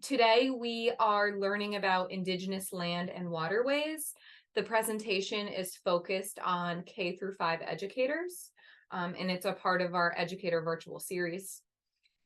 Today we are learning about Indigenous Land and Waterways. The presentation is focused on K-5 educators, and it's a part of our Educator Virtual Series.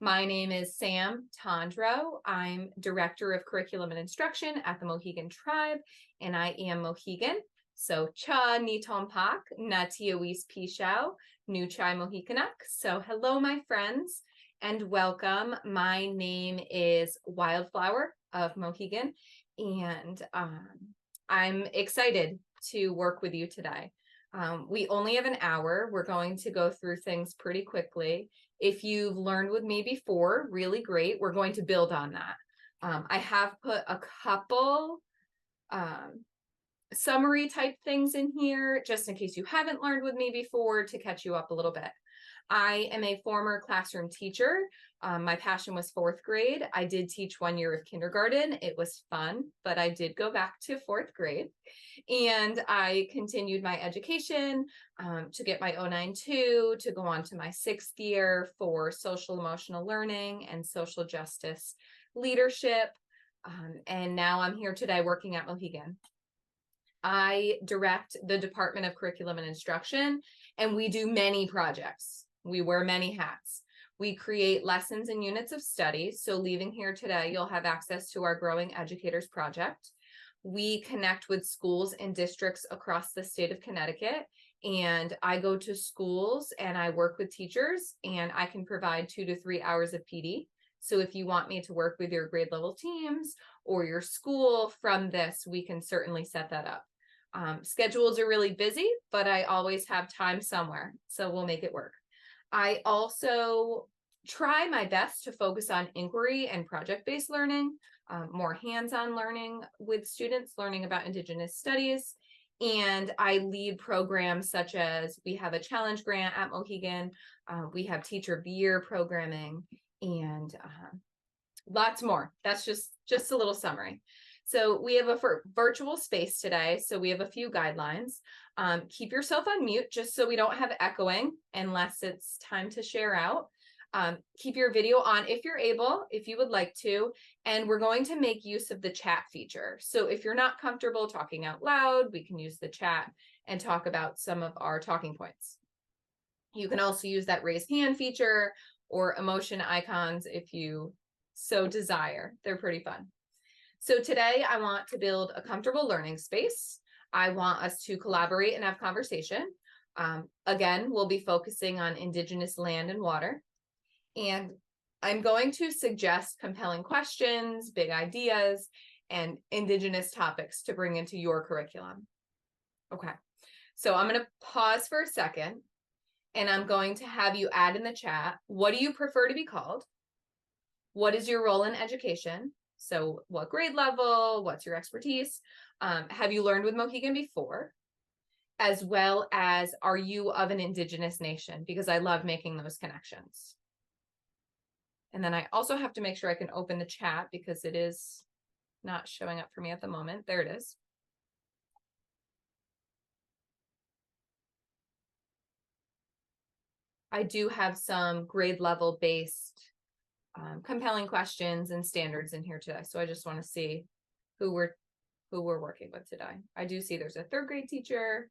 My name is Sam Tondreau. I'm Director of Curriculum and Instruction at the Mohegan Tribe, and I am Mohegan. So cha ni tompak na tiawis pishao nu chai Mohikanak. So hello, my friends, and welcome. My name is Wildflower of Mohegan, and I'm excited to work with you today. We only have an hour. We're going to go through things pretty quickly. If you've learned with me before, really great. We're going to build on that. I have put a couple summary type things in here, just in case you haven't learned with me before, to catch you up a little bit. I am a former classroom teacher. My passion was fourth grade. I did teach 1 year of kindergarten. It was fun, but I did go back to fourth grade. And I continued my education to get my 092, to go on to my 6th year for social emotional learning and social justice leadership. And now I'm here today working at Mohegan. I direct the Department of Curriculum and Instruction, and we do many projects. We wear many hats. We create lessons and units of study. So leaving here today, you'll have access to our Growing Educators project. We connect with schools and districts across the state of Connecticut, and I go to schools and I work with teachers, and I can provide 2 to 3 hours of PD. So if you want me to work with your grade level teams or your school from this, we can certainly set that up. Schedules are really busy, but I always have time somewhere, so we'll make it work. I also try my best to focus on inquiry and project-based learning, more hands-on learning with students, learning about Indigenous studies. And I lead programs such as, we have a challenge grant at Mohegan, we have Teacher of the Year programming, and lots more. That's just a little summary. So we have a virtual space today. So we have a few guidelines. Keep yourself on mute just so we don't have echoing unless it's time to share out. Keep your video on if you're able, if you would like to, and we're going to make use of the chat feature. So if you're not comfortable talking out loud, we can use the chat and talk about some of our talking points. You can also use that raise hand feature or emotion icons if you so desire. They're pretty fun. So today I want to build a comfortable learning space. I want us to collaborate and have conversation. Again, we'll be focusing on Indigenous land and water. And I'm going to suggest compelling questions, big ideas, and Indigenous topics to bring into your curriculum. Okay, so I'm going to pause for a second, and I'm going to have you add in the chat, what do you prefer to be called? What is your role in education? So what grade level, what's your expertise? Have you learned with Mohegan before? As well as, are you of an Indigenous nation? Because I love making those connections. And then I also have to make sure I can open the chat because it is not showing up for me at the moment. There it is. I do have some grade level based compelling questions and standards in here today. So I just want to see who we're working with today. I do see there's a 3rd grade teacher.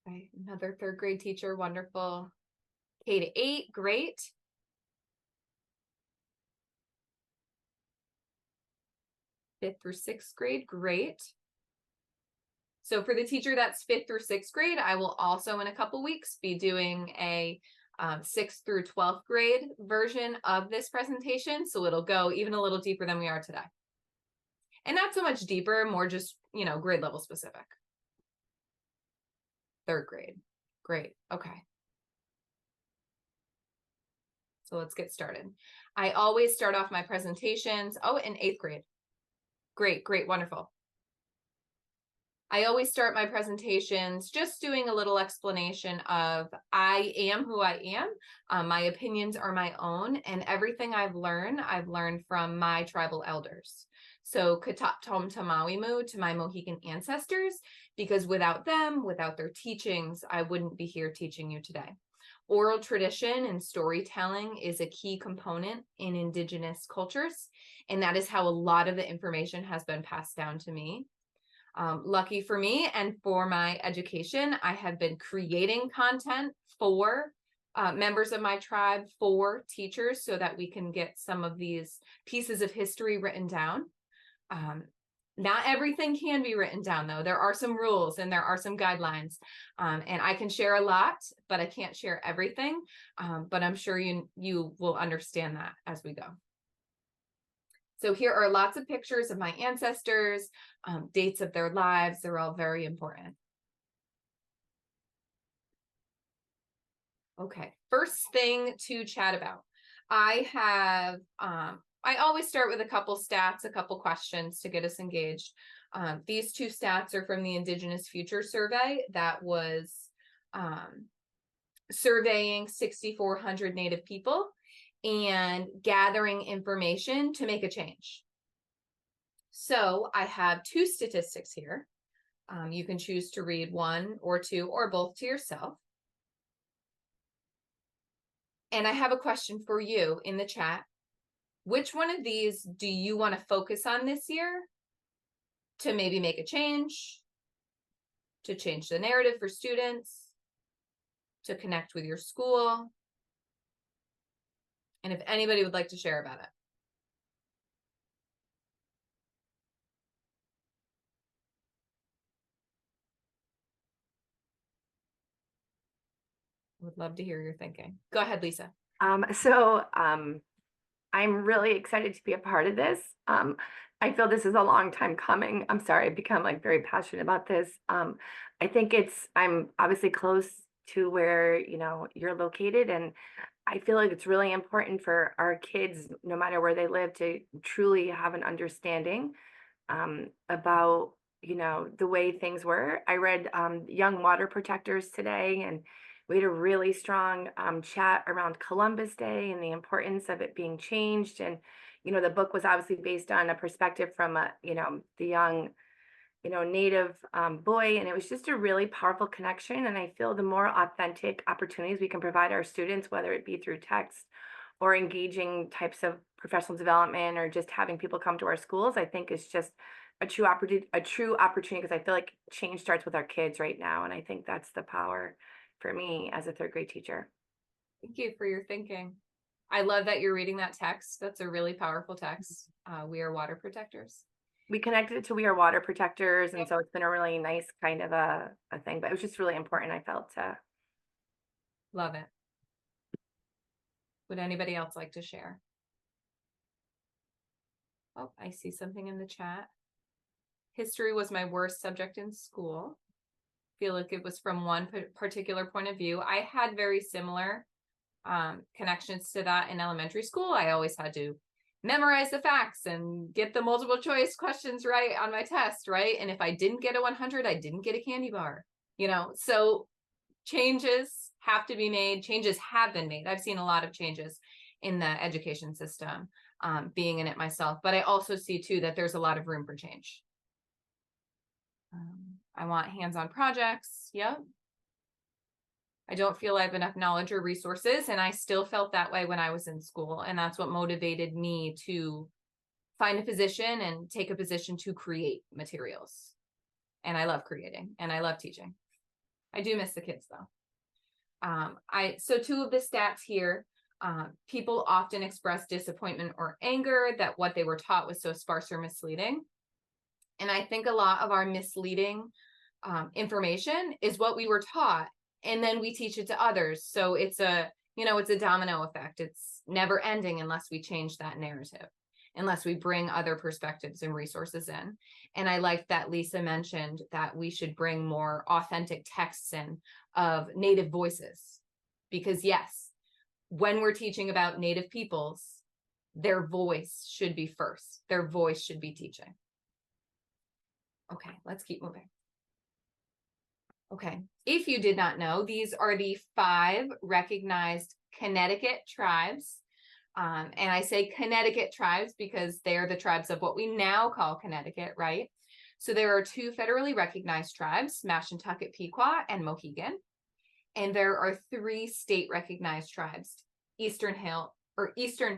Okay, another 3rd grade teacher, wonderful. K-8, great. Fifth through 6th grade, great. So for the teacher that's 5th through 6th grade, I will also in a couple weeks be doing a 6th through 12th grade version of this presentation. So it'll go even a little deeper than we are today. And not so much deeper, more just, grade level specific. 3rd grade, great, okay. So let's get started. I always start off my presentations, in 8th grade. Great, wonderful. I always start my presentations just doing a little explanation of I am who I am. My opinions are my own, and everything I've learned from my tribal elders. So Katop Tom Tamawimu to my Mohegan ancestors, because without them, without their teachings, I wouldn't be here teaching you today. Oral tradition and storytelling is a key component in Indigenous cultures, and that is how a lot of the information has been passed down to me. Lucky for me and for my education, I have been creating content for members of my tribe, for teachers, so that we can get some of these pieces of history written down. Not everything can be written down, though. There are some rules and there are some guidelines, and I can share a lot, but I can't share everything. But I'm sure you will understand that as we go. So here are lots of pictures of my ancestors, dates of their lives. They're all very important. Okay, first thing to chat about. I always start with a couple stats, a couple questions to get us engaged. These two stats are from the Indigenous Future Survey that was surveying 6,400 Native people and gathering information to make a change. So I have two statistics here. You can choose to read one or two or both to yourself. And I have a question for you in the chat. Which one of these do you want to focus on this year to maybe make a change, to change the narrative for students, to connect with your school? And if anybody would like to share about it. Would love to hear your thinking. Go ahead, Lisa. I'm really excited to be a part of this. I feel this is a long time coming. I'm sorry, I've become like very passionate about this. I think I'm obviously close to where, you're located, and I feel like it's really important for our kids, no matter where they live, to truly have an understanding about, the way things were. I read Young Water Protectors today, and we had a really strong chat around Columbus Day and the importance of it being changed. And, the book was obviously based on a perspective from, the young, Native boy. And it was just a really powerful connection. And I feel the more authentic opportunities we can provide our students, whether it be through text or engaging types of professional development or just having people come to our schools, I think is just a true opportunity, because I feel like change starts with our kids right now. And I think that's the power for me as a third grade teacher. Thank you for your thinking. I love that you're reading that text. That's a really powerful text. We are water protectors. We connected it to We Are Water Protectors. And so it's been a really nice kind of a thing, but it was just really important, I felt, to. Love it. Would anybody else like to share? Oh, I see something in the chat. History was my worst subject in school. Feel like it was from one particular point of view. I had very similar connections to that in elementary school. I always had to memorize the facts and get the multiple choice questions right on my test, right? And if I didn't get a 100, I didn't get a candy bar, So changes have to be made. Changes have been made. I've seen a lot of changes in the education system, being in it myself. But I also see, too, that there's a lot of room for change. I want hands-on projects. Yep. I don't feel I have enough knowledge or resources, and I still felt that way when I was in school. And that's what motivated me to find a position and take a position to create materials. And I love creating, and I love teaching. I do miss the kids, though. So two of the stats here, people often express disappointment or anger that what they were taught was so sparse or misleading. And I think a lot of our misleading information is what we were taught, and then we teach it to others. So it's a domino effect. It's never ending unless we change that narrative, unless we bring other perspectives and resources in. And I like that Lisa mentioned that we should bring more authentic texts in of Native voices, because yes, when we're teaching about Native peoples, their voice should be first. Their voice should be teaching. Okay, let's keep moving. Okay, if you did not know, these are the 5 recognized Connecticut tribes And I say Connecticut tribes because they are the tribes of what we now call Connecticut, right? So there are 2 federally recognized tribes, Mashantucket, Pequot, and Mohegan. And there are 3 state recognized tribes, Eastern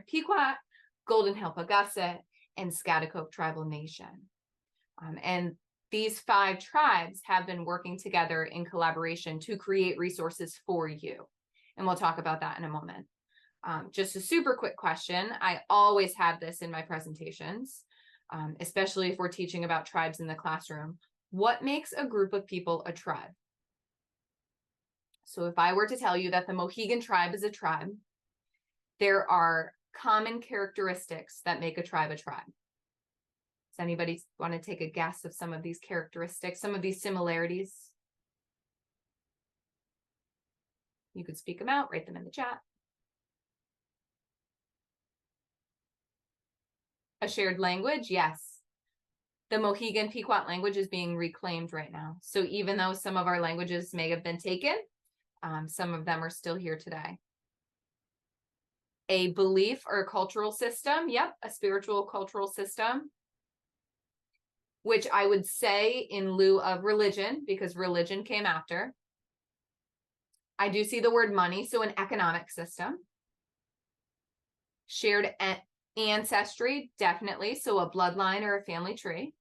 Pequot, Golden Hill Pagusset, and Schaghticoke Tribal Nation. And these 5 tribes have been working together in collaboration to create resources for you. And we'll talk about that in a moment. Just a super quick question. I always have this in my presentations, especially if we're teaching about tribes in the classroom. What makes a group of people a tribe? So if I were to tell you that the Mohegan tribe is a tribe, there are common characteristics that make a tribe a tribe. Does anybody want to take a guess of some of these characteristics, some of these similarities? You could speak them out, write them in the chat. A shared language, yes. The Mohegan Pequot language is being reclaimed right now. So even though some of our languages may have been taken, some of them are still here today. A belief or a cultural system, yep, a spiritual cultural system, which I would say in lieu of religion, because religion came after. I do see the word money, so an economic system. Shared ancestry, definitely, so a bloodline or a family tree.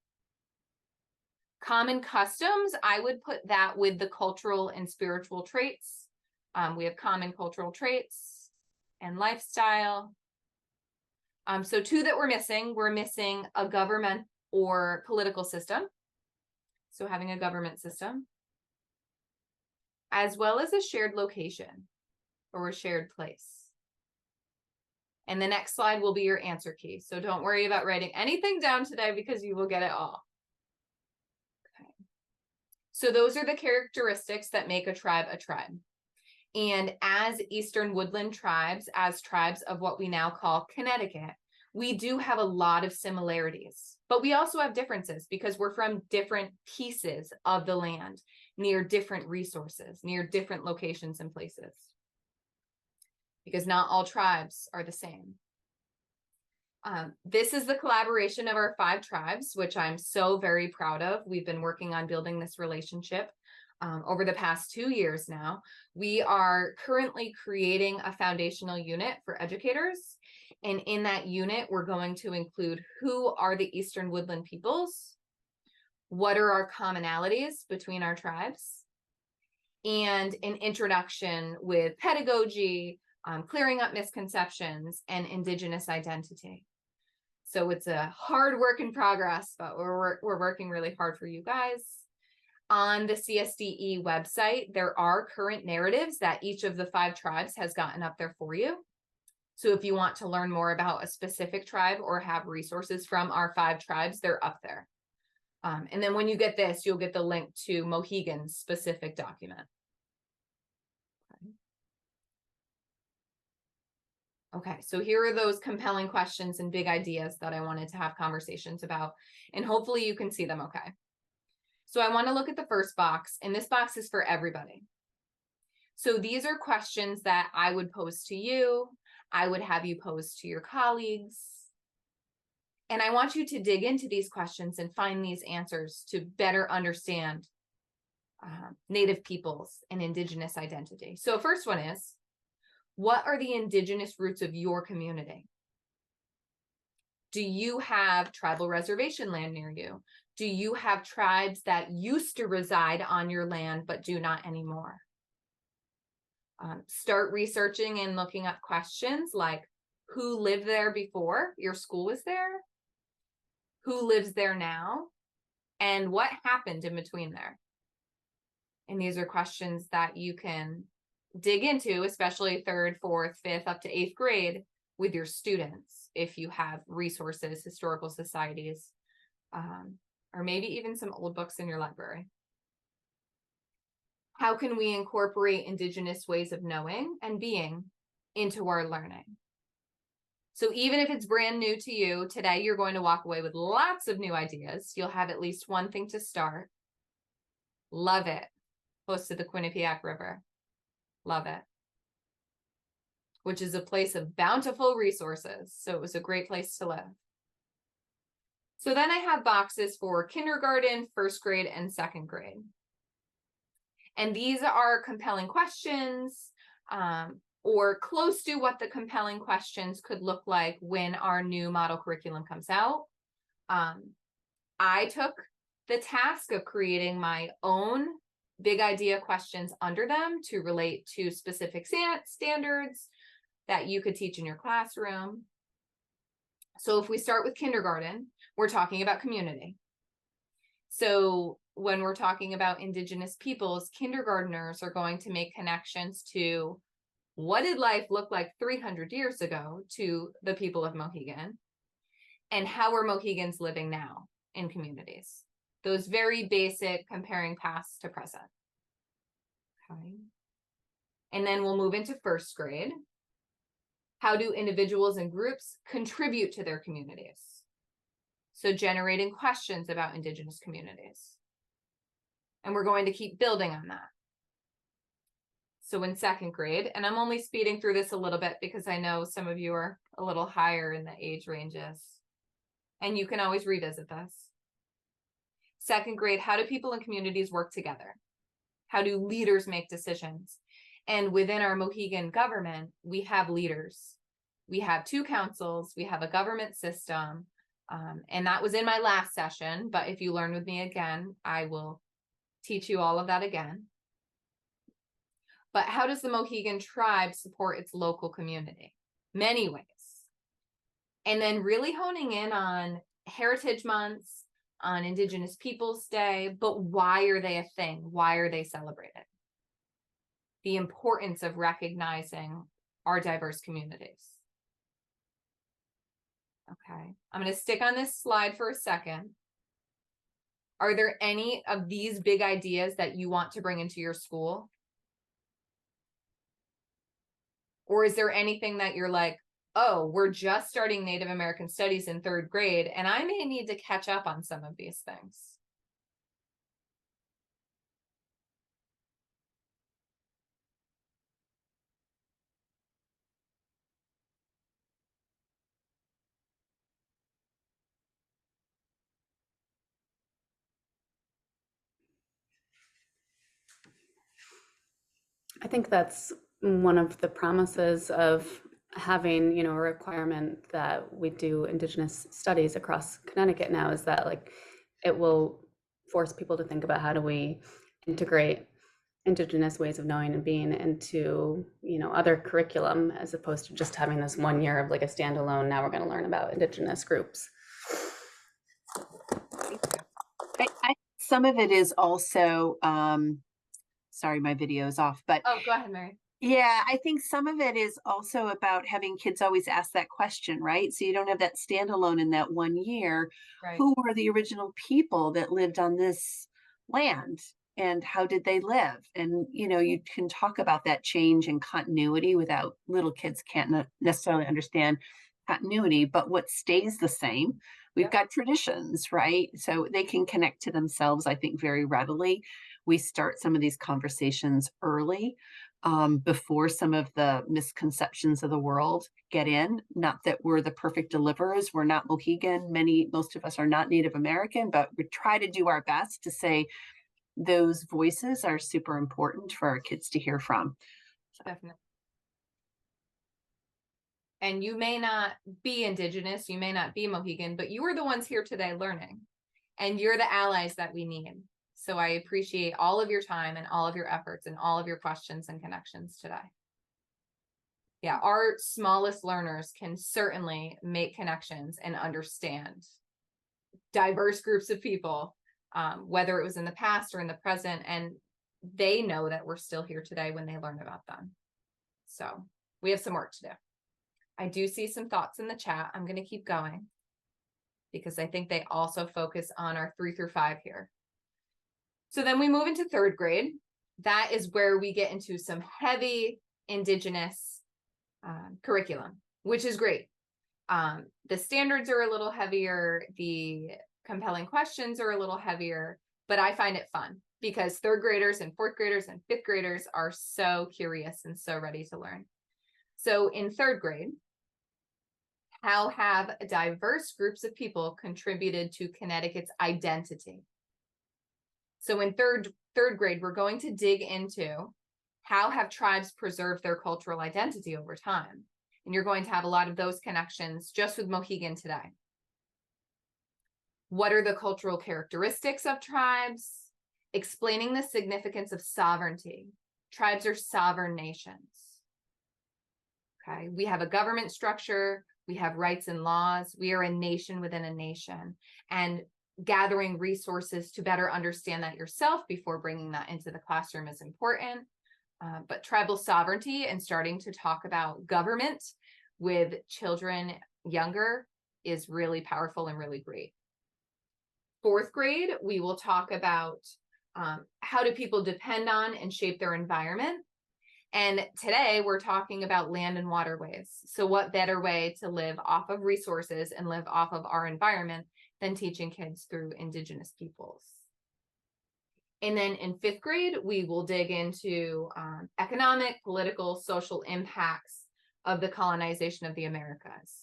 Common customs, I would put that with the cultural and spiritual traits. We have common cultural traits and lifestyle. So 2 that we're missing a government or political system. So having a government system, as well as a shared location or a shared place. And the next slide will be your answer key. So don't worry about writing anything down today because you will get it all. Okay. So those are the characteristics that make a tribe a tribe. And as Eastern Woodland tribes, as tribes of what we now call Connecticut, we do have a lot of similarities, but we also have differences because we're from different pieces of the land, near different resources, near different locations and places. Because not all tribes are the same. This is the collaboration of our 5 tribes, which I'm so very proud of. We've been working on building this relationship over the past 2 years now. We are currently creating a foundational unit for educators. And in that unit, we're going to include who are the Eastern Woodland peoples, what are our commonalities between our tribes, and an introduction with pedagogy, clearing up misconceptions, and Indigenous identity. So it's a hard work in progress, but we're working really hard for you guys. On the CSDE website, there are current narratives that each of the 5 tribes has gotten up there for you. So if you want to learn more about a specific tribe or have resources from our 5 tribes, they're up there. And then when you get this, you'll get the link to Mohegan's specific document. Okay, so here are those compelling questions and big ideas that I wanted to have conversations about, and hopefully you can see them okay. So I want to look at the first box, and this box is for everybody. So these are questions that I would pose to you. I would have you pose to your colleagues. And I want you to dig into these questions and find these answers to better understand Native peoples and Indigenous identity. So first one is, what are the Indigenous roots of your community? Do you have tribal reservation land near you? Do you have tribes that used to reside on your land but do not anymore? Start researching and looking up questions like, who lived there before your school was there? Who lives there now? And what happened in between there? And these are questions that you can dig into, especially 3rd, 4th, 5th, up to 8th grade with your students, if you have resources, historical societies, or maybe even some old books in your library. How can we incorporate Indigenous ways of knowing and being into our learning? So even if it's brand new to you, today you're going to walk away with lots of new ideas. You'll have at least one thing to start. Love it. Close to the Quinnipiac River. Love it. which is a place of bountiful resources. So it was a great place to live. So then I have boxes for kindergarten, first grade, and second grade. And these are compelling questions, or close to what the compelling questions could look like when our new model curriculum comes out. I took the task of creating my own big idea questions under them to relate to specific standards that you could teach in your classroom. So if we start with kindergarten, we're talking about community. So when we're talking about Indigenous peoples, kindergartners are going to make connections to what did life look like 300 years ago to the people of Mohegan, and how are Mohegans living now in communities? Those very basic comparing past to present. Okay. And then we'll move into first grade. How do individuals and groups contribute to their communities? So generating questions about Indigenous communities. And we're going to keep building on that. So in second grade, and I'm only speeding through this a little bit because I know some of you are a little higher in the age ranges, and you can always revisit this. Second grade, how do people and communities work together? How do leaders make decisions? And within our Mohegan government, we have leaders. We have 2 councils, we have a government system, and that was in my last session, but if you learn with me again, I will teach you all of that again. But how does the Mohegan Tribe support its local community? Many ways. And then really honing in on Heritage Months, on Indigenous Peoples Day, but why are they a thing? Why are they celebrated? The importance of recognizing our diverse communities. Okay, I'm going to stick on this slide for a second. Are there any of these big ideas that you want to bring into your school? Or is there anything that you're like, oh, we're just starting Native American Studies in 3rd grade, and I may need to catch up on some of these things? I think that's one of the promises of having, a requirement that we do Indigenous studies across Connecticut now, is that like it will force people to think about how do we integrate Indigenous ways of knowing and being into, other curriculum, as opposed to just having this 1 year of like a standalone, now we're going to learn about Indigenous groups. Some of it is also, sorry, my video is off, but Oh, go ahead, Mary. yeah, I think some of it is also about having kids always ask that question, right? So you don't have that standalone in that 1 year. Right. Who were the original people that lived on this land, and how did they live? And, you can talk about that change and continuity without little kids can't necessarily understand continuity, but what stays the same. We've got traditions, right? So they can connect to themselves, I think, very readily. We start some of these conversations early, before some of the misconceptions of the world get in. Not that we're the perfect deliverers. We're not Mohegan. Most of us are not Native American, but we try to do our best to say those voices are super important for our kids to hear from. Definitely. And you may not be Indigenous, you may not be Mohegan, but you are the ones here today learning, and you're the allies that we need. So I appreciate all of your time and all of your efforts and all of your questions and connections today. Yeah, our smallest learners can certainly make connections and understand diverse groups of people, whether it was in the past or in the present, and they know that we're still here today when they learn about them. So we have some work to do. I do see some thoughts in the chat. I'm going to keep going because I think they also focus on our 3 through 5 here. So then we move into 3rd grade. That is where we get into some heavy Indigenous curriculum, which is great. The standards are a little heavier. The compelling questions are a little heavier, but I find it fun because 3rd graders and 4th graders and 5th graders are so curious and so ready to learn. So in third grade, how have diverse groups of people contributed to Connecticut's identity? So in third grade, we're going to dig into how have tribes preserved their cultural identity over time? And you're going to have a lot of those connections just with Mohegan today. What are the cultural characteristics of tribes? Explaining the significance of sovereignty. Tribes are sovereign nations. Okay, we have a government structure, we have rights and laws, we are a nation within a nation. And gathering resources to better understand that yourself before bringing that into the classroom is important. But tribal sovereignty and starting to talk about government with children younger is really powerful and really great. Fourth grade, we will talk about how do people depend on and shape their environment. And today we're talking about land and waterways. So what better way to live off of resources and live off of our environment than teaching kids through Indigenous peoples. And then in fifth grade, we will dig into economic, political, social impacts of the colonization of the Americas.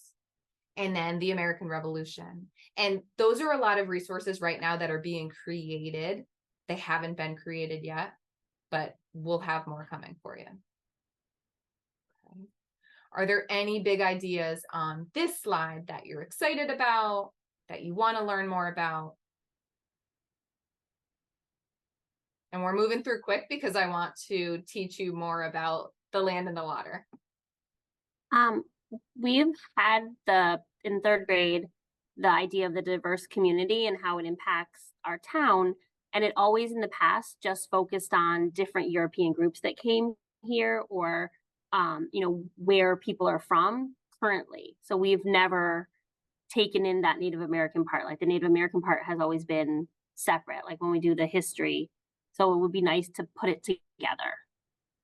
And then the American Revolution. And those are a lot of resources right now that are being created. They haven't been created yet, but we'll have more coming for you. Okay. Are there any big ideas on this slide that you're excited about, that you want to learn more about? And we're moving through quick because I want to teach you more about the land and the water. We've had in third grade, the idea of the diverse community and how it impacts our town. And it always in the past just focused on different European groups that came here or, where people are from currently. So we've never taken in that Native American part. Like the Native American part has always been separate, like when we do the history. So it would be nice to put it together.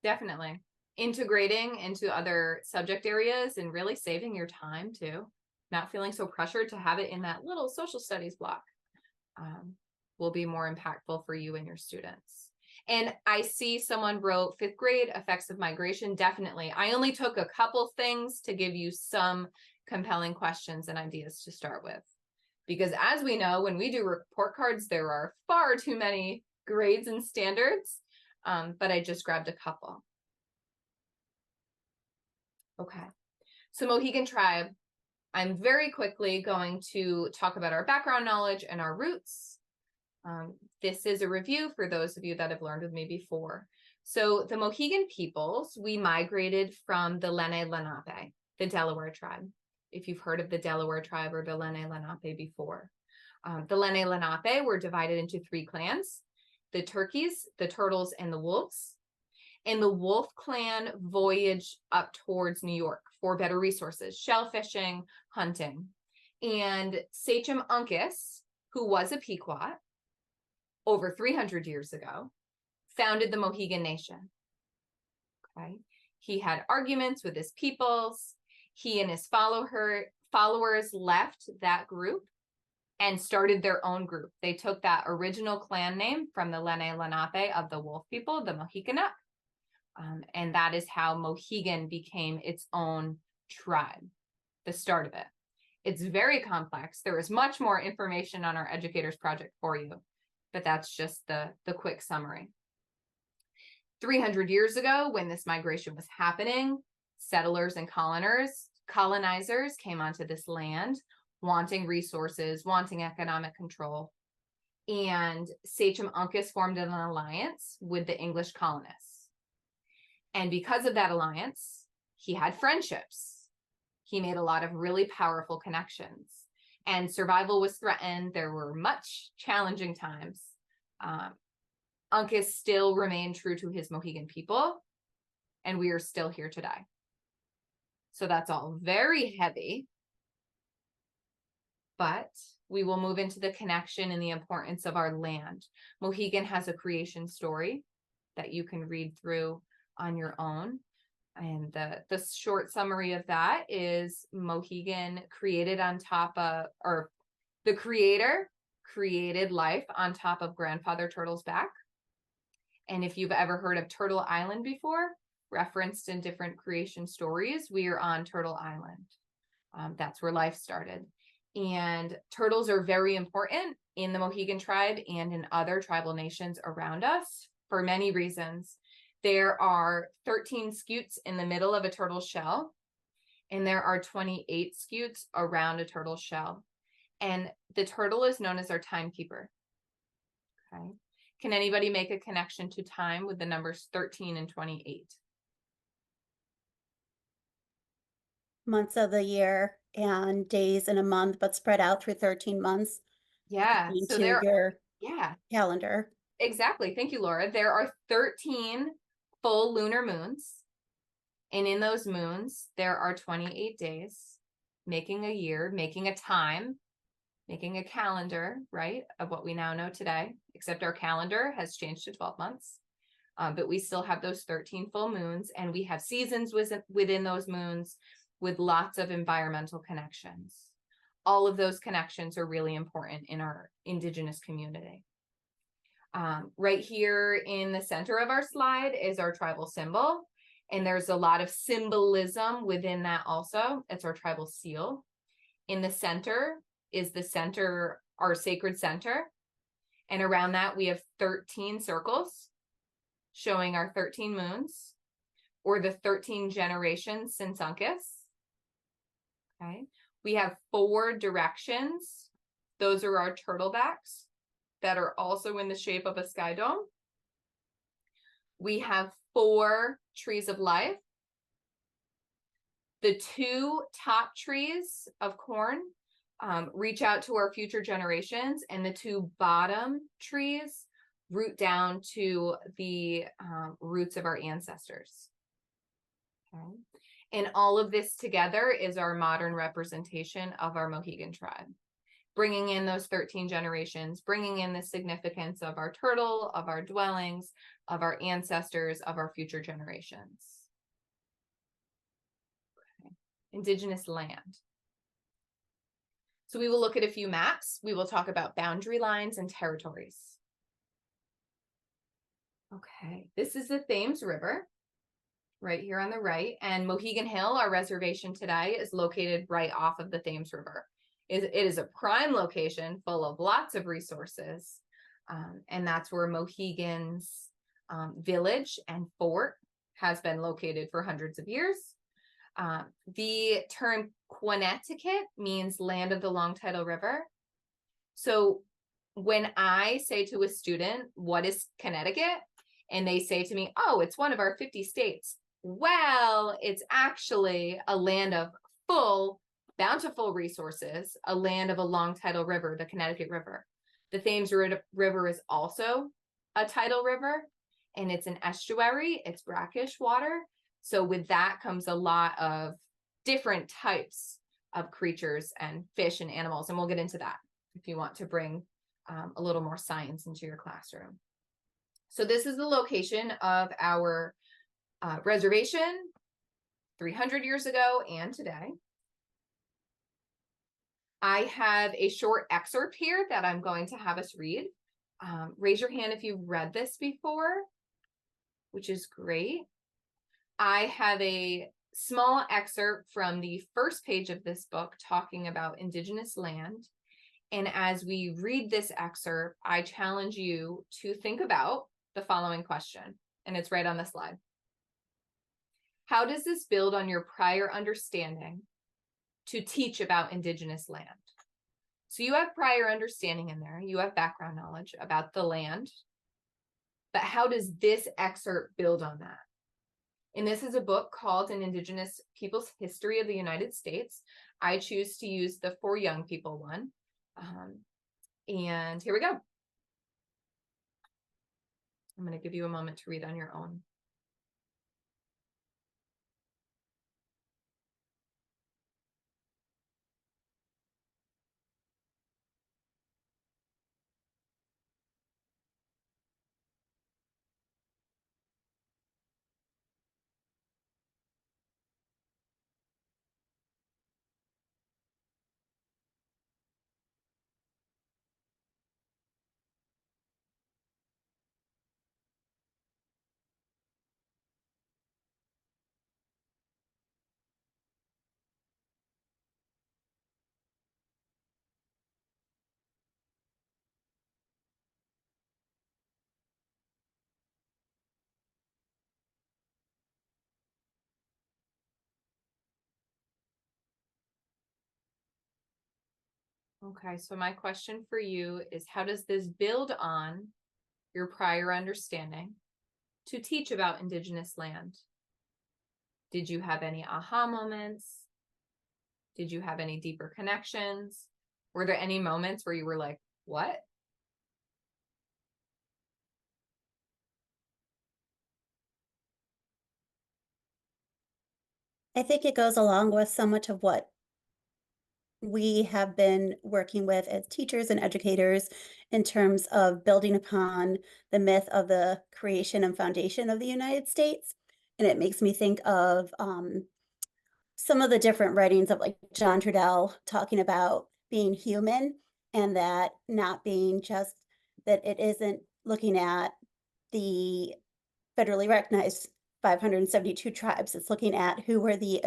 Definitely. Integrating into other subject areas and really saving your time too. Not feeling so pressured to have it in that little social studies block will be more impactful for you and your students. And I see someone wrote fifth grade effects of migration. Definitely. I only took a couple things to give you some compelling questions and ideas to start with. Because as we know, when we do report cards, there are far too many grades and standards, but I just grabbed a couple. Okay, so Mohegan Tribe, I'm very quickly going to talk about our background knowledge and our roots. This is a review for those of you that have learned with me before. So the Mohegan peoples, we migrated from the Lenni Lenape, the Delaware tribe. If you've heard of the Delaware tribe or the Lenni Lenape before. The Lenni Lenape were divided into three clans, the Turkeys, the Turtles, and the Wolves. And the Wolf clan voyaged up towards New York for better resources, shell fishing, hunting. And Sachem Uncas, who was a Pequot over 300 years ago, founded the Mohegan Nation. Okay. He had arguments with his peoples. He and his followers left that group and started their own group. They took that original clan name from the Lenni Lenape of the Wolf people, the Mohicanuk. And that is how Mohegan became its own tribe, the start of it. It's very complex. There is much more information on our Educators Project for you, but that's just the quick summary. 300 years ago, when this migration was happening, settlers and colonizers came onto this land, wanting resources, wanting economic control. And Sachem Uncas formed an alliance with the English colonists. And because of that alliance, he had friendships. He made a lot of really powerful connections. And survival was threatened. There were much challenging times. Uncas still remained true to his Mohegan people, and we are still here today. So that's all very heavy, but we will move into the connection and the importance of our land. Mohegan has a creation story that you can read through on your own. And the short summary of that is Mohegan created on top of, or the creator created life on top of Grandfather Turtle's back. And if you've ever heard of Turtle Island before, referenced in different creation stories, we are on Turtle Island. That's where life started. And turtles are very important in the Mohegan Tribe and in other tribal nations around us for many reasons. There are 13 scutes in the middle of a turtle shell, and there are 28 scutes around a turtle shell. And the turtle is known as our timekeeper. Okay. Can anybody make a connection to time with the numbers 13 and 28? Months of the year and days in a month, but spread out through 13 months Yeah, so into your yeah, calendar. exactly. Thank you, Laura. There are 13 full lunar moons. And in those moons, there are 28 days, making a year, making a time, making a calendar, right, of what we now know today, except our calendar has changed to 12 months. But we still have those 13 full moons, and we have seasons within those moons with lots of environmental connections. All of those connections are really important in our Indigenous community. Right here in the center of our slide is our tribal symbol. And there's a lot of symbolism within that also. It's our tribal seal. In the center is our sacred center. And around that, we have 13 circles showing our 13 moons, or the 13 generations Sinsunkus. Okay. We have 4 directions. Those are our turtlebacks that are also in the shape of a sky dome. We have 4 trees of life. The 2 top trees of corn reach out to our future generations, and the 2 bottom trees root down to the roots of our ancestors. Okay. And all of this together is our modern representation of our Mohegan tribe, bringing in those 13 generations, bringing in the significance of our turtle, of our dwellings, of our ancestors, of our future generations. Okay. Indigenous land. So we will look at a few maps. We will talk about boundary lines and territories. Okay, this is the Thames River, right here on the right. And Mohegan Hill, our reservation today, is located right off of the Thames River. It is a prime location full of lots of resources. And that's where Mohegan's village and fort has been located for hundreds of years. The term Quaneticut means land of the long tidal river. So when I say to a student, what is Connecticut? And they say to me, oh, it's one of our 50 states. Well, it's actually a land of full, bountiful resources, a land of a long tidal river, the Connecticut River. The Thames River is also a tidal river, and it's an estuary. It's brackish water. So with that comes a lot of different types of creatures and fish and animals. And we'll get into that if you want to bring a little more science into your classroom. So this is the location of our reservation 300 years ago and today. I have a short excerpt here that I'm going to have us read. Raise your hand if you've read this before, which is great. I have a small excerpt from the first page of this book talking about Indigenous land. And as we read this excerpt, I challenge you to think about the following question, and it's right on the slide. How does this build on your prior understanding to teach about Indigenous land? So you have prior understanding in there, you have background knowledge about the land, but how does this excerpt build on that? And this is a book called An Indigenous People's History of the United States. I choose to use the For Young People one. And here we go. I'm going to give you a moment to read on your own. Okay, so my question for you is, how does this build on your prior understanding to teach about Indigenous land? Did you have any aha moments? Did you have any deeper connections? Were there any moments where you were like, what? I think it goes along with so much of what we have been working with as teachers and educators in terms of building upon the myth of the creation and foundation of the United States. And it makes me think of some of the different writings of like John Trudell talking about being human, and that not being just that it isn't looking at the federally recognized 572 tribes. It's looking at who were the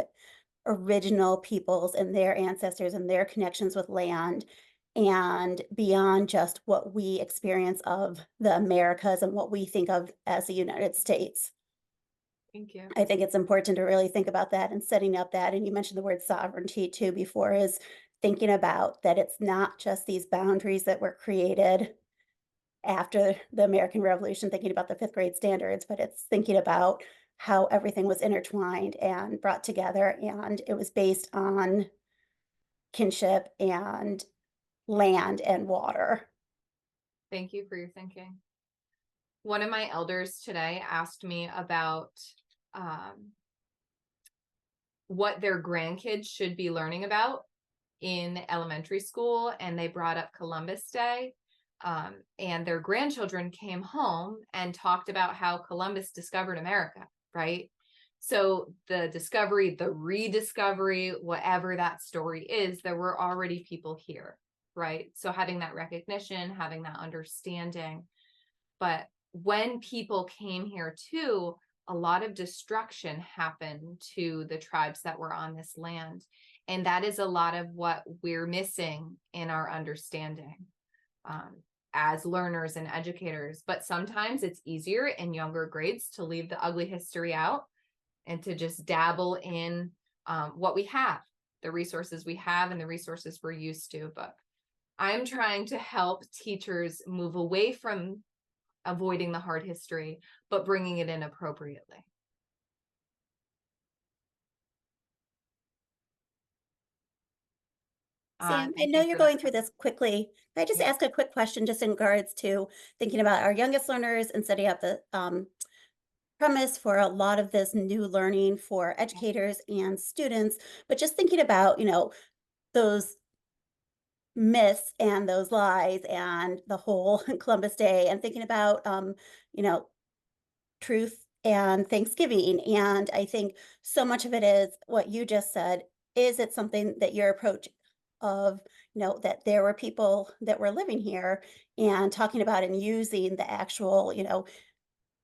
original peoples and their ancestors and their connections with land, and beyond just what we experience of the Americas and what we think of as the United States. Thank you. I think it's important to really think about that and setting up that. And you mentioned the word sovereignty too before, is thinking about that it's not just these boundaries that were created after the American Revolution, thinking about the fifth grade standards, but it's thinking about how everything was intertwined and brought together, and it was based on kinship and land and water. Thank you for your thinking. One of my elders today asked me about what their grandkids should be learning about in elementary school, and they brought up Columbus Day. And their grandchildren came home and talked about how Columbus discovered America, right? So the discovery, the rediscovery, whatever that story is, there were already people here, right? So having that recognition, having that understanding. But when people came here too, a lot of destruction happened to the tribes that were on this land. And that is a lot of what we're missing in our understanding as learners and educators. But sometimes it's easier in younger grades to leave the ugly history out and to just dabble in what we have, the resources we have and the resources we're used to. But I'm trying to help teachers move away from avoiding the hard history, but bringing it in appropriately. Sam, I Thank know you you're for that. going through this quickly. Can I just Yeah. ask a quick question just in regards to thinking about our youngest learners and setting up the premise for a lot of this new learning for educators and students, but just thinking about, those myths and those lies and the whole Columbus Day, and thinking about, you know, truth and Thanksgiving. And I think so much of it is what you just said. Is it something that your approach of, that there were people that were living here and talking about and using the actual,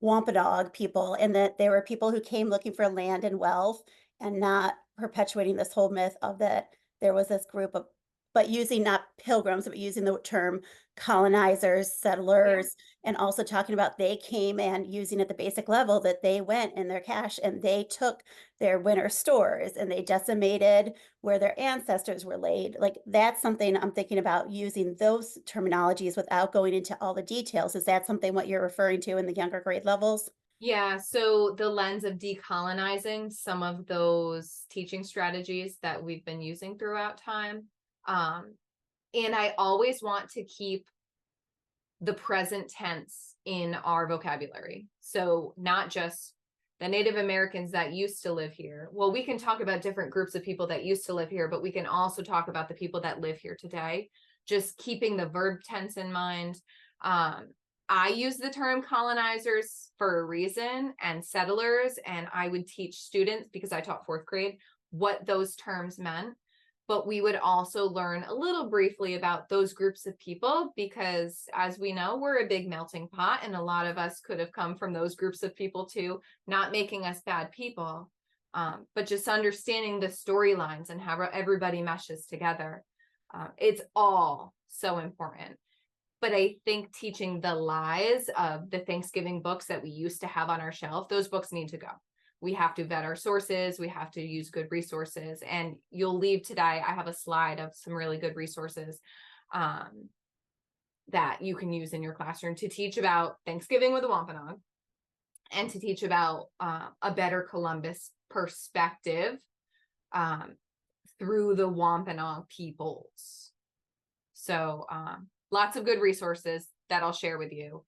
Wampanoag people, and that there were people who came looking for land and wealth, and not perpetuating this whole myth of that there was this group of, but using not pilgrims, but using the term colonizers, settlers, and also talking about they came and using at the basic level that they went in their cash and they took their winter stores and they decimated where their ancestors were laid. Like, that's something I'm thinking about, using those terminologies without going into all the details. Is that something what you're referring to in the younger grade levels? Yeah, so the lens of decolonizing some of those teaching strategies that we've been using throughout time. And I always want to keep the present tense in our vocabulary. So not just the Native Americans that used to live here. Well, we can talk about different groups of people that used to live here, but we can also talk about the people that live here today, just keeping the verb tense in mind. I use the term colonizers for a reason, and settlers, and I would teach students, because I taught fourth grade, what those terms meant. But we would also learn a little briefly about those groups of people, because as we know, we're a big melting pot, and a lot of us could have come from those groups of people too, not making us bad people, but just understanding the storylines and how everybody meshes together. It's all so important. But I think teaching the lies of the Thanksgiving books that we used to have on our shelf, those books need to go. we have to vet our sources. We have to use good resources. And you'll leave today. I have a slide of some really good resources that you can use in your classroom to teach about Thanksgiving with the Wampanoag and to teach about a better Columbus perspective through the Wampanoag peoples. So lots of good resources that I'll share with you.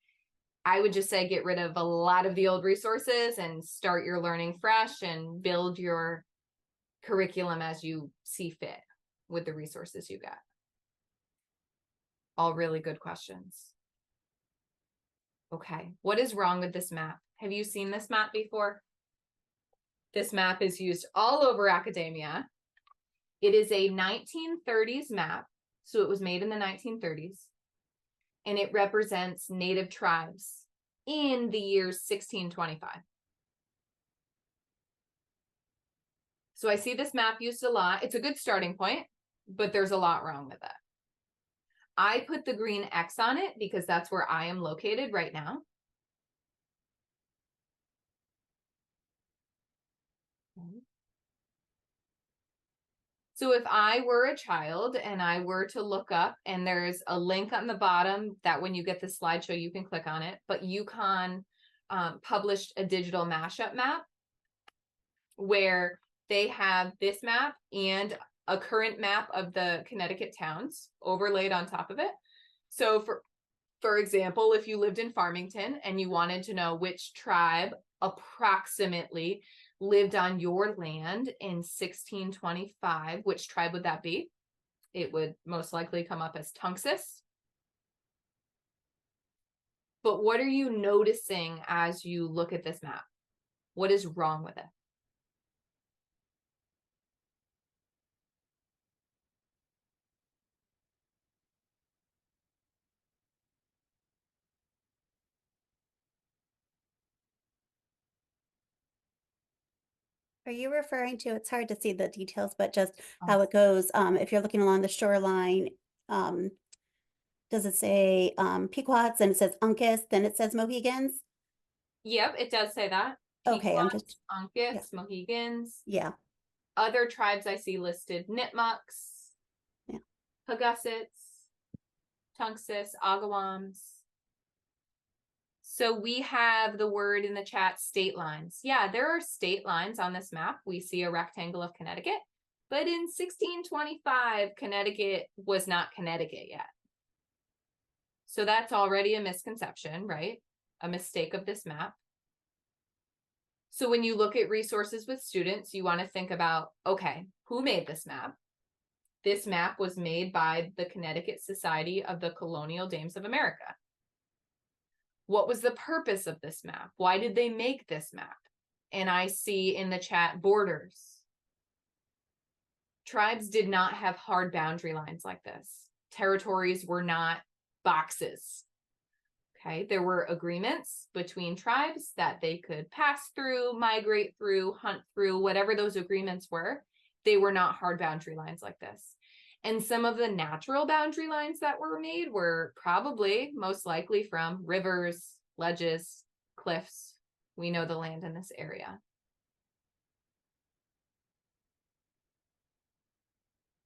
I would just say get rid of a lot of the old resources and start your learning fresh and build your curriculum as you see fit with the resources you got. All really good questions. Okay, what is wrong with this map? Have you seen this map before? This map is used all over academia. It is a 1930s map, so it was made in the 1930s, and it represents Native tribes in the years 1625. So I see this map used a lot. It's a good starting point, but there's a lot wrong with it. I put the green X on it because that's where I am located right now. So if I were a child and I were to look up, and there's a link on the bottom that when you get the slideshow, you can click on it, but UConn published a digital mashup map where they have this map and a current map of the Connecticut towns overlaid on top of it. So for example, if you lived in Farmington and you wanted to know which tribe approximately lived on your land in 1625, which tribe would that be? It would most likely come up as Tunxus. But what are you noticing as you look at this map? What is wrong with it? Are you referring to, it's hard to see the details, but just how it goes, if you're looking along the shoreline, does it say Pequots and it says Uncas, then it says Mohegans? Yep, it does say that. Okay, I'm Pequot, just, Uncas, Mohegans. yeah, Other tribes I see listed: Nipmucks, Yeah. Pagusets, Tunxus, Agawams. So we have the word in the chat, state lines. Yeah, there are state lines on this map. We see a rectangle of Connecticut, but in 1625, Connecticut was not Connecticut yet. So that's already a misconception, right? A mistake of this map. So when you look at resources with students, you want to think about, okay, who made this map? This map was made by the Connecticut Society of the Colonial Dames of America. What was the purpose of this map? Why did they make this map? And I see in the chat borders. Tribes did not have hard boundary lines like this. Territories were not boxes. Okay, there were agreements between tribes that they could pass through, migrate through, hunt through, whatever those agreements were. They were not hard boundary lines like this. And some of the natural boundary lines that were made were probably most likely from rivers, ledges, cliffs. We know the land in this area.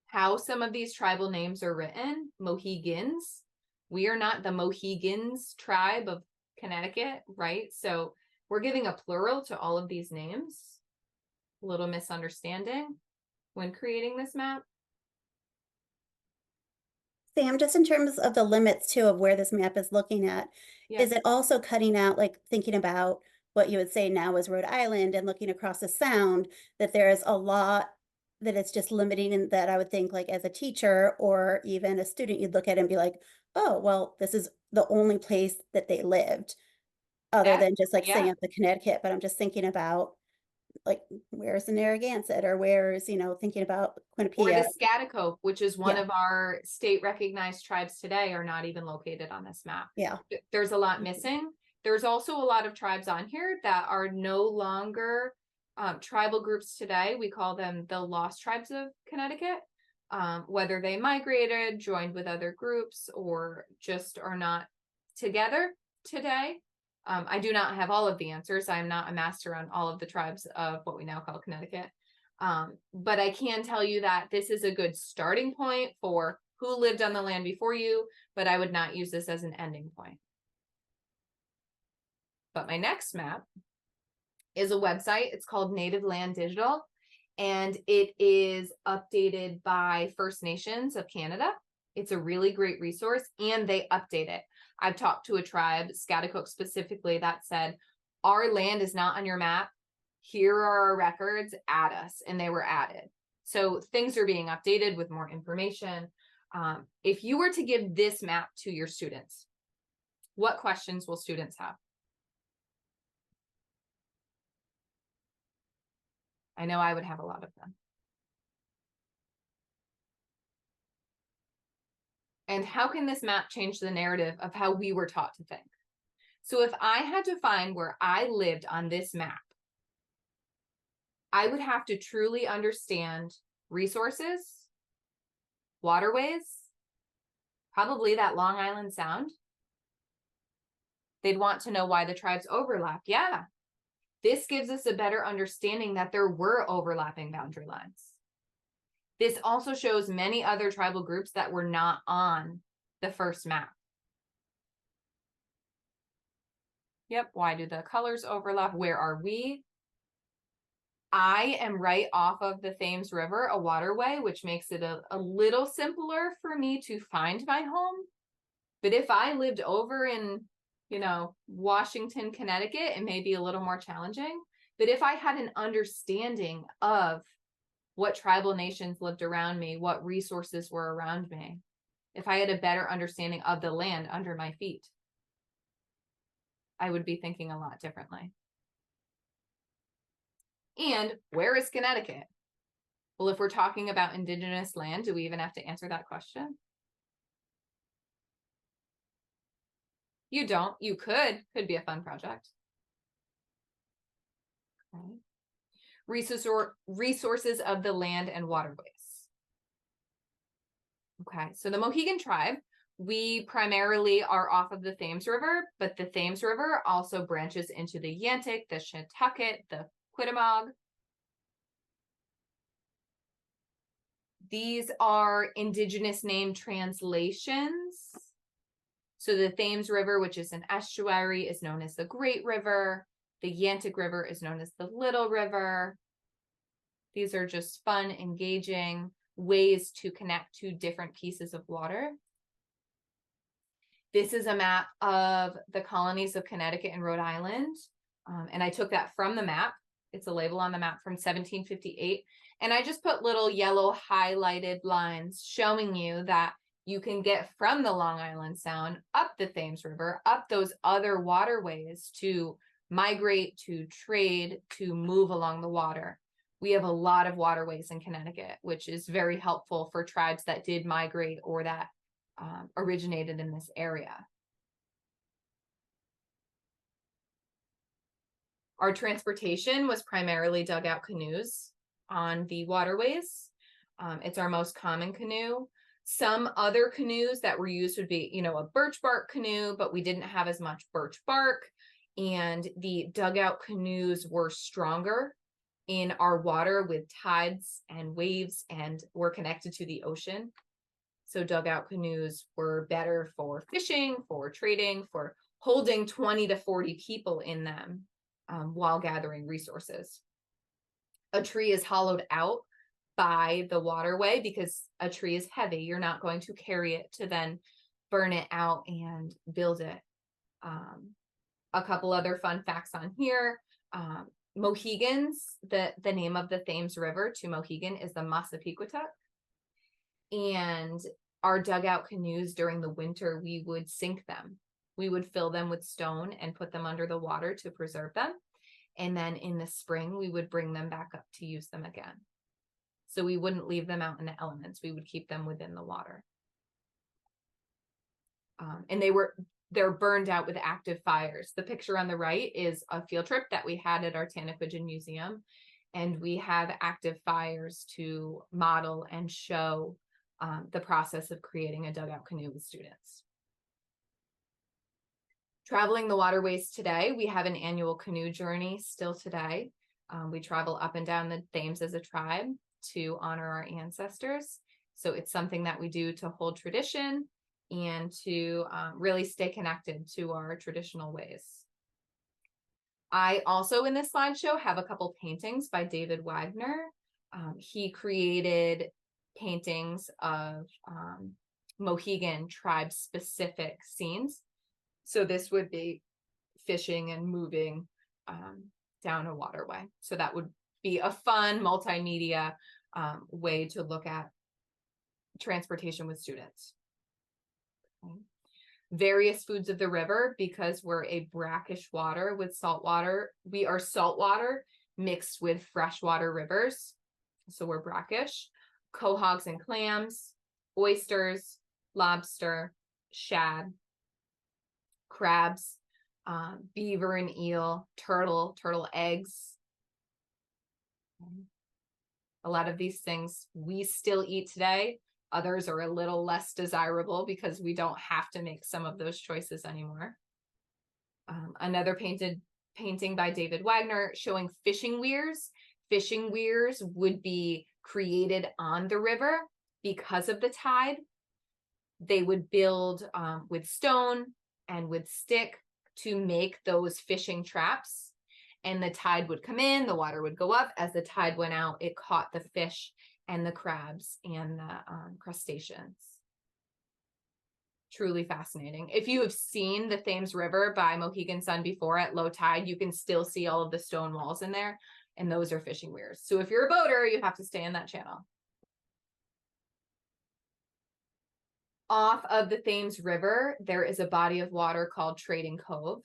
How some of these tribal names are written: Mohegans. We are not the Mohegans tribe of Connecticut, right? So we're giving a plural to all of these names. A little misunderstanding when creating this map. Sam, just in terms of the limits too of where this map is looking at, Yeah. is it also cutting out, like thinking about what you would say now is Rhode Island and looking across the Sound, that there is a lot that it's just limiting, and that I would think like as a teacher or even a student, you'd look at it and be like, oh, well, this is the only place that they lived other than just like saying up the Connecticut. But I'm just thinking about like, where's the Narragansett, or where's, thinking about Or Quinnipiac. the Schaghticoke, which is one Yeah. of our state recognized tribes today, are not even located on this map. Yeah. There's a lot missing. There's also a lot of tribes on here that are no longer tribal groups today. We call them the lost tribes of Connecticut, whether they migrated, joined with other groups, or just are not together today. I do not have all of the answers. I'm not a master on all of the tribes of what we now call Connecticut. But I can tell you that this is a good starting point for who lived on the land before you, but I would not use this as an ending point. But my next map is a website. It's called Native Land Digital, and it is updated by First Nations of Canada. It's a really great resource, and they update it. I've talked to a tribe, Schaghticoke specifically, that said, our land is not on your map. Here are our records, add us, and they were added. So things are being updated with more information. If you were to give this map to your students, what questions will students have? I know I would have a lot of them. And how can this map change the narrative of how we were taught to think? So if I had to find where I lived on this map, I would have to truly understand resources, waterways, probably that Long Island Sound. They'd want to know why the tribes overlap. Yeah, this gives us a better understanding that there were overlapping boundary lines. This also shows many other tribal groups that were not on the first map. Yep, why do the colors overlap? Where are we? I am right off of the Thames River, a waterway, which makes it a little simpler for me to find my home. But if I lived over in, Washington, Connecticut, it may be a little more challenging. But if I had an understanding of what tribal nations lived around me, what resources were around me, if I had a better understanding of the land under my feet, I would be thinking a lot differently. And where is Connecticut? Well, if we're talking about Indigenous land, do we even have to answer that question? You don't. You could be a fun project. Okay. Resources of the land and waterways. Okay, so the Mohegan Tribe, we primarily are off of the Thames River, but the Thames River also branches into the Yantic, the Shantucket, the Quittamaug. These are Indigenous name translations. So the Thames River, which is an estuary, is known as the Great River. The Yantic River is known as the Little River. These are just fun, engaging ways to connect to different pieces of water. This is a map of the colonies of Connecticut and Rhode Island. And I took that from the map. It's a label on the map from 1758. And I just put little yellow highlighted lines showing you that you can get from the Long Island Sound up the Thames River, up those other waterways to migrate, to trade, to move along the water. We have a lot of waterways in Connecticut, which is very helpful for tribes that did migrate or that originated in this area. Our transportation was primarily dugout canoes on the waterways. It's our most common canoe. Some other canoes that were used would be, a birch bark canoe, but we didn't have as much birch bark. And the dugout canoes were stronger in our water with tides and waves and were connected to the ocean. So dugout canoes were better for fishing, for trading, for holding 20 to 40 people in them while gathering resources. A tree is hollowed out by the waterway because a tree is heavy. You're not going to carry it to then burn it out and build it. A couple other fun facts on here. Mohegans, the name of the Thames River to Mohegan is the Massapequatuck. And our dugout canoes during the winter, we would sink them. We would fill them with stone and put them under the water to preserve them. And then in the spring, we would bring them back up to use them again. So we wouldn't leave them out in the elements. We would keep them within the water. And they're burned out with active fires. The picture on the right is a field trip that we had at our Tanaquidgeon Museum. And we have active fires to model and show the process of creating a dugout canoe with students. Traveling the waterways today, we have an annual canoe journey still today. We travel up and down the Thames as a tribe to honor our ancestors. So it's something that we do to hold tradition and to really stay connected to our traditional ways. I also, in this slideshow, have a couple paintings by David Wagner. He created paintings of Mohegan Tribe specific scenes. So this would be fishing and moving down a waterway. So that would be a fun multimedia way to look at transportation with students. Okay. Various foods of the river, because we're a brackish water with salt water. We are saltwater mixed with freshwater rivers. So we're brackish. Quahogs and clams, oysters, lobster, shad, crabs, beaver and eel, turtle eggs. A lot of these things we still eat today. Others are a little less desirable because we don't have to make some of those choices anymore. Another painting by David Wagner showing fishing weirs. Fishing weirs would be created on the river because of the tide. They would build with stone and with stick to make those fishing traps. And the tide would come in, the water would go up. As the tide went out, it caught the fish and the crabs and the crustaceans. Truly fascinating. If you have seen the Thames River by Mohegan Sun before at low tide, you can still see all of the stone walls in there, and those are fishing weirs. So if you're a boater, you have to stay in that channel. Off of the Thames River, there is a body of water called Trading Cove.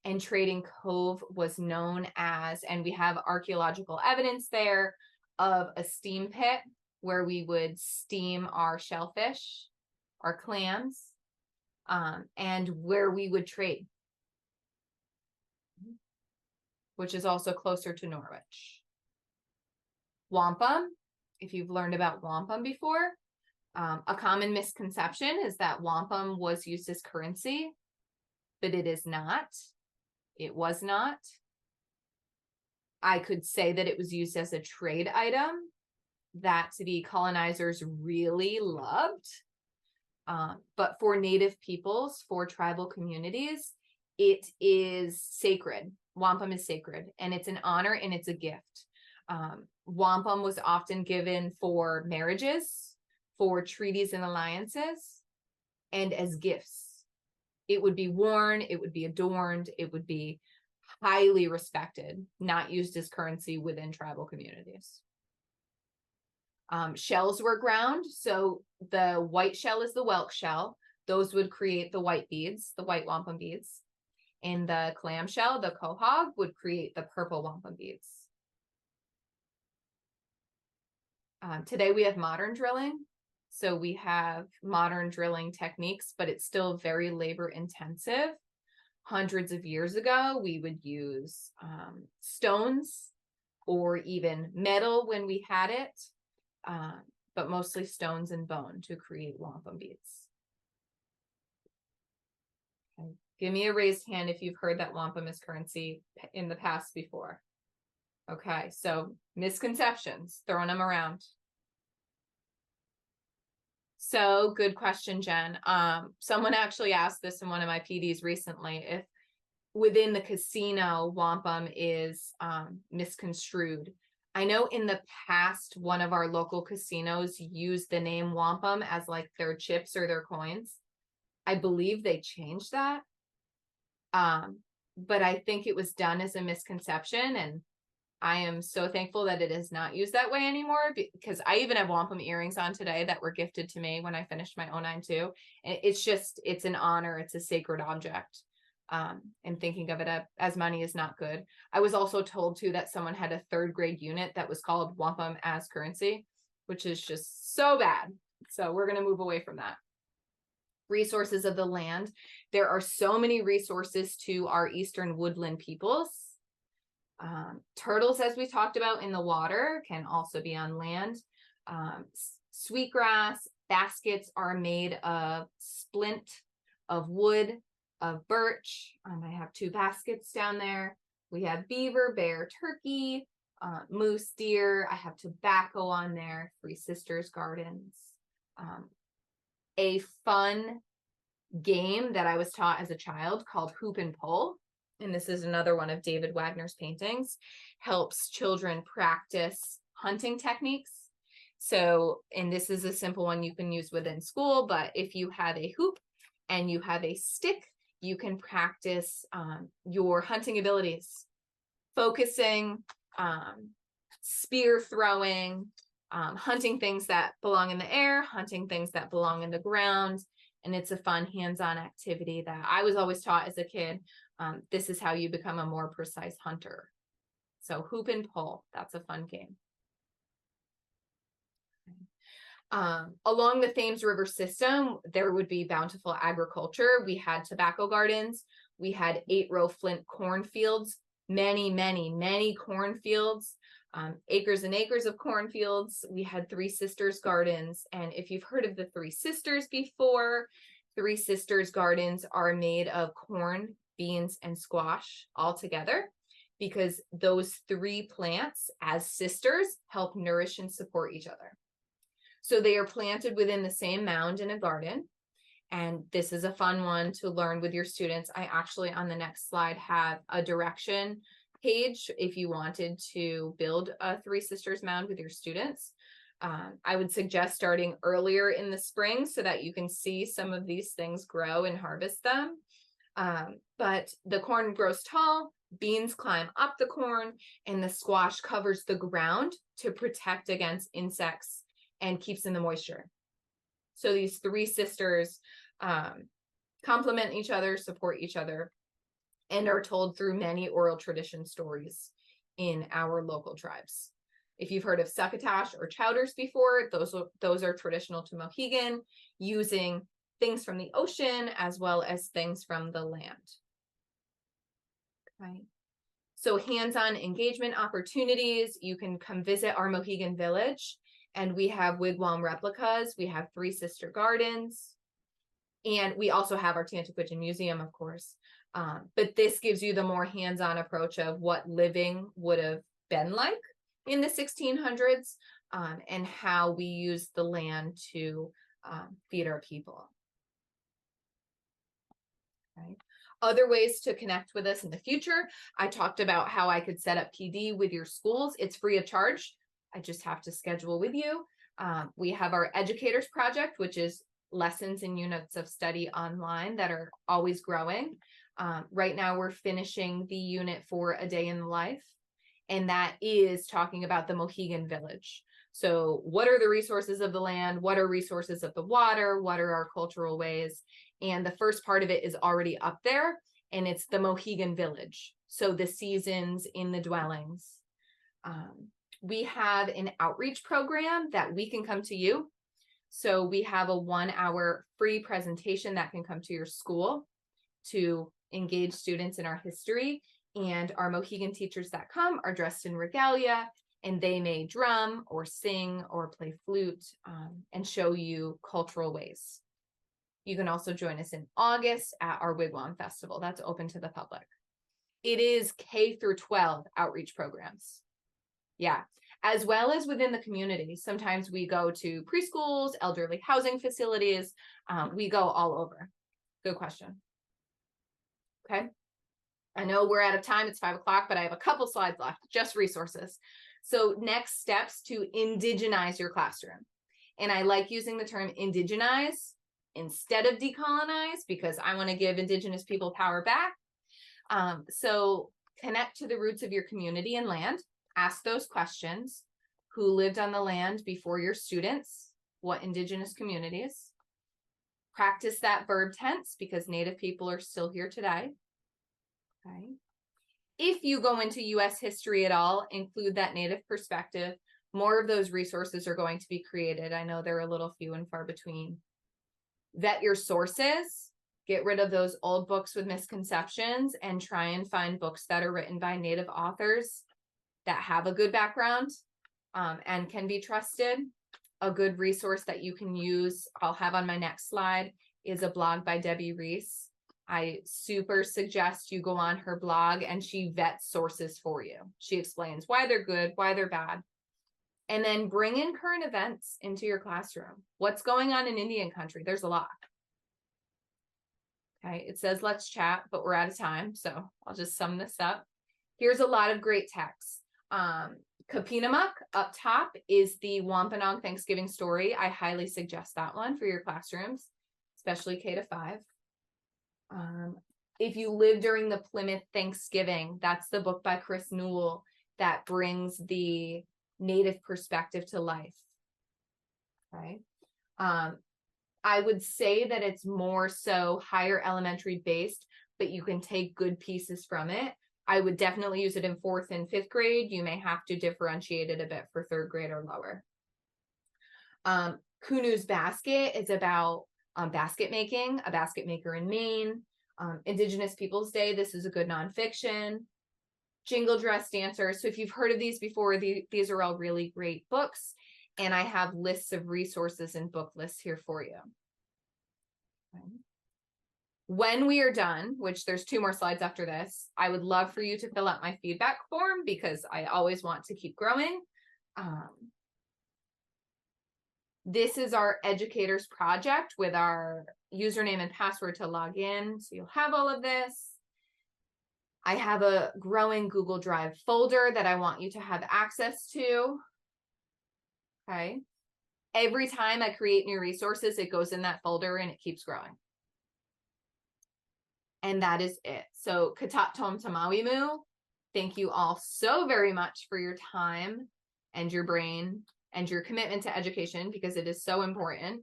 And Trading Cove was known as, and we have archaeological evidence there, of a steam pit where we would steam our shellfish, our clams, and where we would trade, which is also closer to Norwich. Wampum, if you've learned about wampum before, a common misconception is that wampum was used as currency, but it is not. It was not. I could say that it was used as a trade item that the colonizers really loved. But for Native peoples, for tribal communities, it is sacred. Wampum is sacred, and it's an honor and it's a gift. Wampum was often given for marriages, for treaties and alliances, and as gifts. It would be worn, it would be adorned, it would be highly respected, not used as currency within tribal communities. Shells were ground. So the white shell is the whelk shell. Those would create the white beads, the white wampum beads. And the clam shell, the quahog, would create the purple wampum beads. Today we have modern drilling. So we have modern drilling techniques, but it's still very labor intensive. Hundreds of years ago, we would use stones or even metal when we had it, but mostly stones and bone to create wampum beads. Okay. Give me a raised hand if you've heard that wampum is currency in the past before. Okay, so misconceptions, throwing them around. So good question, Jen. Someone actually asked this in one of my PDs recently, if within the casino, wampum is misconstrued. I know in the past, one of our local casinos used the name wampum as like their chips or their coins. I believe they changed that. But I think it was done as a misconception, and I am so thankful that it is not used that way anymore, because I even have wampum earrings on today that were gifted to me when I finished my 092. And it's an honor. It's a sacred object. And thinking of it as money is not good. I was also told too that someone had a 3rd grade unit that was called wampum as currency, which is just so bad. So we're going to move away from that. Resources of the land. There are so many resources to our eastern woodland peoples. Turtles, as we talked about, in the water can also be on land. Sweetgrass baskets are made of splint of wood of birch. I have 2 baskets down there. We have beaver, bear, turkey, moose, deer. I have tobacco on there, Three Sisters Gardens. A fun game that I was taught as a child called Hoop and Pole. And this is another one of David Wagner's paintings, helps children practice hunting techniques. So, and this is a simple one you can use within school, but if you have a hoop and you have a stick, you can practice your hunting abilities, focusing, spear throwing, hunting things that belong in the air, hunting things that belong in the ground. And it's a fun hands-on activity that I was always taught as a kid. This is how you become a more precise hunter. So hoop and pole, that's a fun game. Along the Thames River system, there would be bountiful agriculture. We had tobacco gardens. We had 8-row flint cornfields, many cornfields, acres and acres of cornfields. We had Three Sisters Gardens. And if you've heard of the Three Sisters before, Three Sisters Gardens are made of corn, beans, and squash all together, because those 3 plants as sisters help nourish and support each other. So they are planted within the same mound in a garden. And this is a fun one to learn with your students. I actually, on the next slide, have a direction page if you wanted to build a Three Sisters mound with your students. I would suggest starting earlier in the spring so that you can see some of these things grow and harvest them. But the corn grows tall, beans climb up the corn, and the squash covers the ground to protect against insects and keeps in the moisture. So these 3 sisters complement each other, support each other, and are told through many oral tradition stories in our local tribes. If you've heard of succotash or chowders before, those are traditional to Mohegan, using things from the ocean as well as things from the land. Okay. So hands-on engagement opportunities, you can come visit our Mohegan village, and we have wigwam replicas. We have Three Sister Gardens, and we also have our Tantaquidgeon Museum, of course. But this gives you the more hands-on approach of what living would have been like in the 1600s, and how we use the land to feed our people. Right. Other ways to connect with us in the future. I talked about how I could set up PD with your schools. It's free of charge. I just have to schedule with you. We have our Educators Project, which is lessons and units of study online that are always growing. Right now we're finishing the unit for A Day in the Life, and that is talking about the Mohegan village. So what are the resources of the land? What are resources of the water? What are our cultural ways? And the first part of it is already up there, and it's the Mohegan village. So the seasons in the dwellings. We have an outreach program that we can come to you. So we have a 1-hour free presentation that can come to your school to engage students in our history. And our Mohegan teachers that come are dressed in regalia, and they may drum or sing or play flute and show you cultural ways. You can also join us in August at our Wigwam Festival. That's open to the public. It is K through 12 outreach programs. Yeah, as well as within the community. Sometimes we go to preschools, elderly housing facilities. We go all over. Good question. Okay. I know we're out of time. It's 5 o'clock, but I have a couple slides left, just resources. So next steps to indigenize your classroom. And I like using the term indigenize instead of decolonize, because I want to give Indigenous people power back. So connect to the roots of your community and land. Ask those questions. Who lived on the land before your students? What Indigenous communities? Practice that verb tense, because Native people are still here today. Okay. If you go into U.S. history at all, include that Native perspective. More of those resources are going to be created. I know they're a little few and far between. Vet your sources. Get rid of those old books with misconceptions and try and find books that are written by Native authors that have a good background and can be trusted. A good resource that you can use, I'll have on my next slide, is a blog by Debbie Reese. I super suggest you go on her blog and she vets sources for you. She explains why they're good, why they're bad. And then bring in current events into your classroom. What's going on in Indian country? There's a lot. Okay, it says let's chat, but we're out of time. So I'll just sum this up. Here's a lot of great texts. Kapinamuk up top is the Wampanoag Thanksgiving story. I highly suggest that one for your classrooms, especially K-5. If you live during the Plymouth Thanksgiving, that's the book by Chris Newell that brings the Native perspective to life. Okay. I would say that it's more so higher elementary based, but you can take good pieces from it. I would definitely use it in 4th and 5th grade. You may have to differentiate it a bit for 3rd grade or lower. Kunu's Basket is about basket making, a basket maker in Maine. Indigenous Peoples Day, this is a good nonfiction. Jingle Dress Dancer. So if you've heard of these before, these are all really great books. And I have lists of resources and book lists here for you. Okay. When we are done, which there's 2 more slides after this, I would love for you to fill out my feedback form because I always want to keep growing. This is our educators project with our username and password to log in. So you'll have all of this. I have a growing Google Drive folder that I want you to have access to. Okay. Every time I create new resources, it goes in that folder and it keeps growing. And that is it. So Katat Tom Tamawimu, thank you all so very much for your time and your brain and your commitment to education because it is so important.